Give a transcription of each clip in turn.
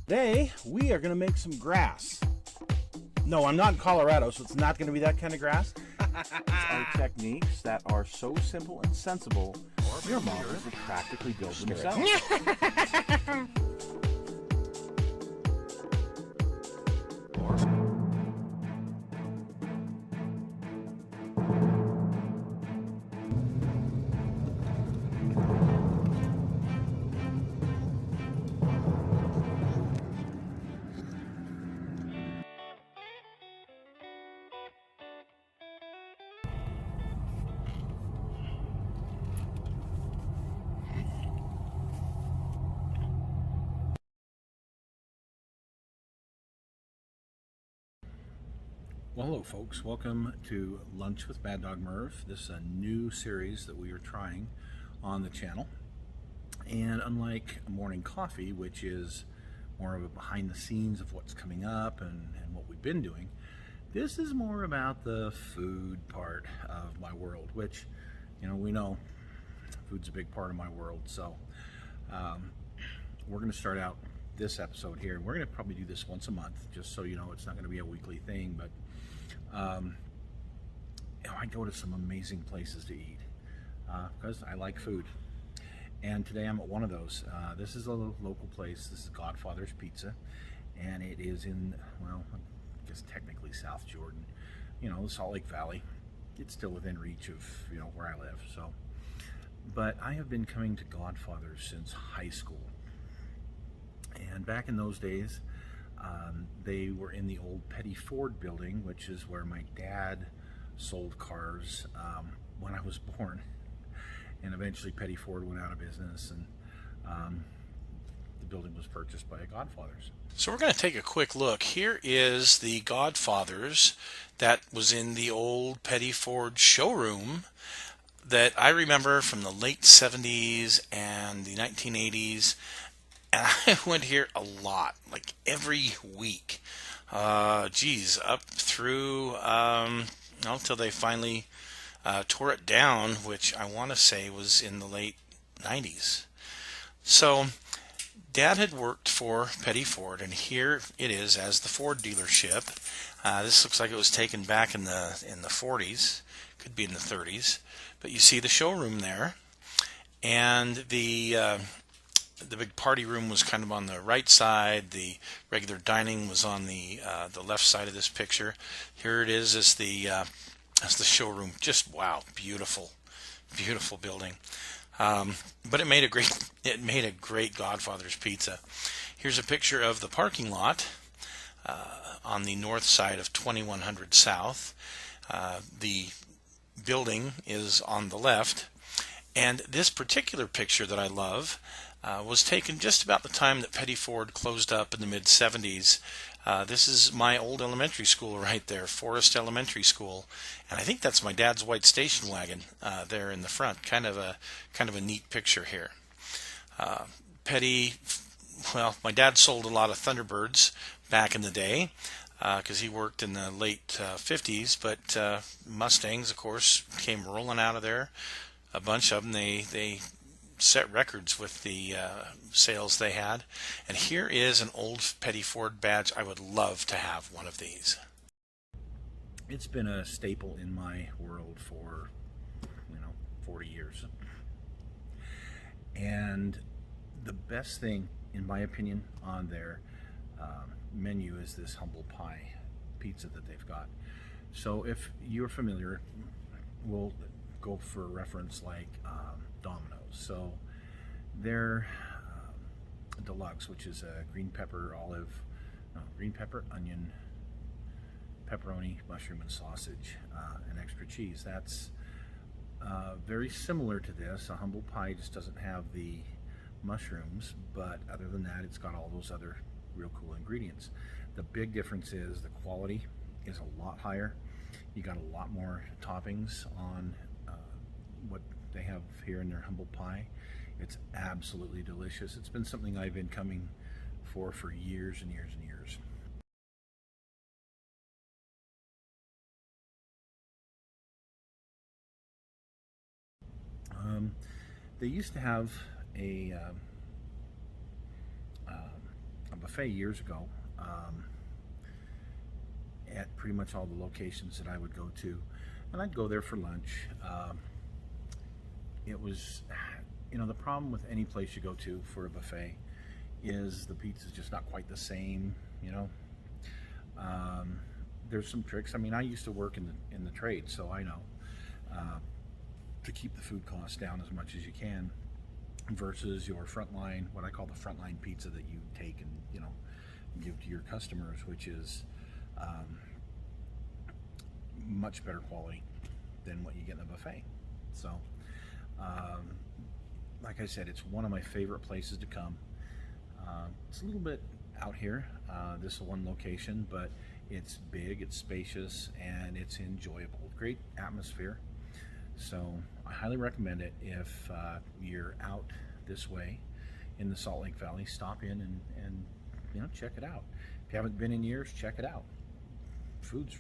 Today, we are going to make some grass. No, I'm not in Colorado, so it's not going to be that kind of grass. These are techniques that are so simple and sensible, your moms will practically build themselves. Well, hello, folks. Welcome to Lunch with Maddog Merv. This is a new series that we are trying on the channel. And unlike Morning Coffee, which is more of a behind the scenes of what's coming up and what we've been doing, this is more about the food part of my world, which, we know food's a big part of my world. So we're going to start out this episode here. We're going to probably do this once a month, just so you know it's not going to be a weekly thing, but I go to some amazing places to eat because I like food. And today I'm at one of those. This is a local place. This is Godfathers Pizza, and it is in, well, I guess technically South Jordan, the Salt Lake Valley. It's still within reach of, where I live. So, but I have been coming to Godfathers since high school. And back in those days, they were in the old Petty Ford building, which is where my dad sold cars when I was born. And eventually Petty Ford went out of business, and the building was purchased by Godfathers. So we're going to take a quick look. Here is the Godfathers that was in the old Petty Ford showroom that I remember from the late 70s and the 1980s. And I went here a lot, like every week. Up through, until they finally tore it down, which I want to say was in the late 90s. So Dad had worked for Petty Ford, and here it is as the Ford dealership. This looks like it was taken back in the 40s, could be in the 30s, but you see the showroom there, and the big party room was kind of on the right side. The regular dining was on the left side of this picture. Here it is as the showroom. Just wow, beautiful, beautiful building. But it made a great Godfather's pizza. Here's a picture of the parking lot on the north side of 2100 South. The building is on the left, and this particular picture that I love was taken just about the time that Petty Ford closed up in the mid-70s. This is my old elementary school right there, Forest Elementary School, and I think that's my dad's white station wagon there in the front. Kind of a neat picture here. Petty, well, my dad sold a lot of Thunderbirds back in the day because he worked in the late 50s, but Mustangs, of course, came rolling out of there. A bunch of them. They set records with the sales they had. And here is an old Petty Ford badge. I would love to have one of these. It's been a staple in my world for 40 years. And the best thing, in my opinion, on their menu is this humble pie pizza that they've got. So if you're familiar, we'll go for a reference like Domino's. So their deluxe, which is a green pepper, onion, pepperoni, mushroom, and sausage, and extra cheese. That's very similar to this. A humble pie just doesn't have the mushrooms, but other than that, it's got all those other real cool ingredients. The big difference is the quality is a lot higher. You got a lot more toppings on what they have here in their humble pie. It's absolutely delicious. It's been something I've been coming for years and years and years. They used to have a a buffet years ago at pretty much all the locations that I would go to, and I'd go there for lunch. It was, the problem with any place you go to for a buffet is the pizza's just not quite the same. There's some tricks. I mean, I used to work in the trade, so I know to keep the food costs down as much as you can versus your frontline, what I call the frontline pizza that you take and give to your customers, which is much better quality than what you get in a buffet. So like I said, it's one of my favorite places to come. It's a little bit out here, this one location, but it's big, it's spacious, and it's enjoyable. Great atmosphere. So I highly recommend it. If you're out this way in the Salt Lake Valley, stop in and check it out. If you haven't been in years, check it out. Food's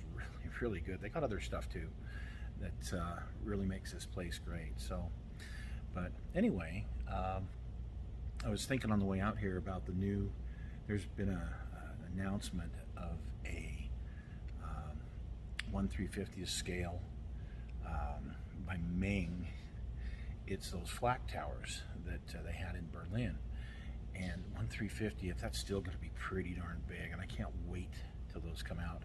really good. They got other stuff too that really makes this place great. So, but anyway, I was thinking on the way out here about there's been an announcement of a 1/350th scale by Ming. It's those flak towers that they had in Berlin, and 1/350th, that's still going to be pretty darn big, and I can't wait till those come out.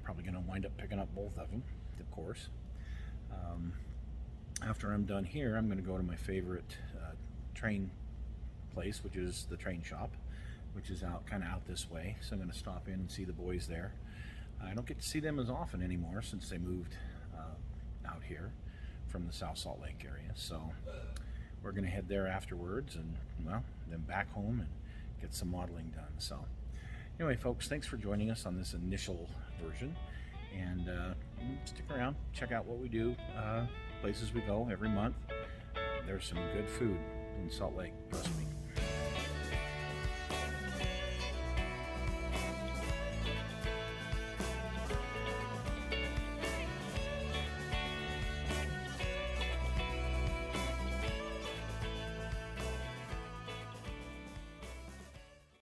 Probably going to wind up picking up both of them, of course. After I'm done here, I'm going to go to my favorite train place, which is the train shop, which is kind of out this way. So I'm going to stop in and see the boys there. I don't get to see them as often anymore since they moved out here from the South Salt Lake area. So we're going to head there afterwards, and then back home and get some modeling done. So anyway, folks, thanks for joining us on this initial version, and stick around, check out what we do, places we go every month. There's some good food in Salt Lake, trust me.